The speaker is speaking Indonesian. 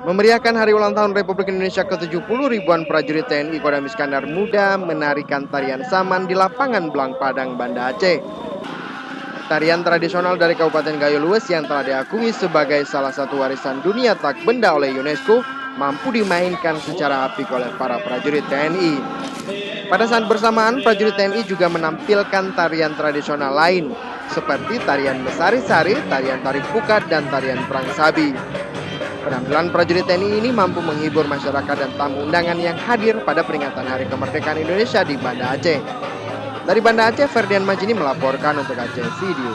Memeriahkan hari ulang tahun Republik Indonesia ke-70, ribuan prajurit TNI Kodam Iskandar Muda menarikan tarian Saman di Lapangan Blang, Padang, Banda Aceh. Tarian tradisional dari Kabupaten Gayo Lues yang telah diakui sebagai salah satu warisan dunia tak benda oleh UNESCO mampu dimainkan secara apik oleh para prajurit TNI. Pada saat bersamaan, prajurit TNI juga menampilkan tarian tradisional lain seperti tarian meusare-sare, tarian tarik pukat, dan tarian perang sabi. Penampilan prajurit TNI ini mampu menghibur masyarakat dan tamu undangan yang hadir pada peringatan Hari Kemerdekaan Indonesia di Banda Aceh. Dari Banda Aceh, Ferdian Majni melaporkan untuk Aceh Video.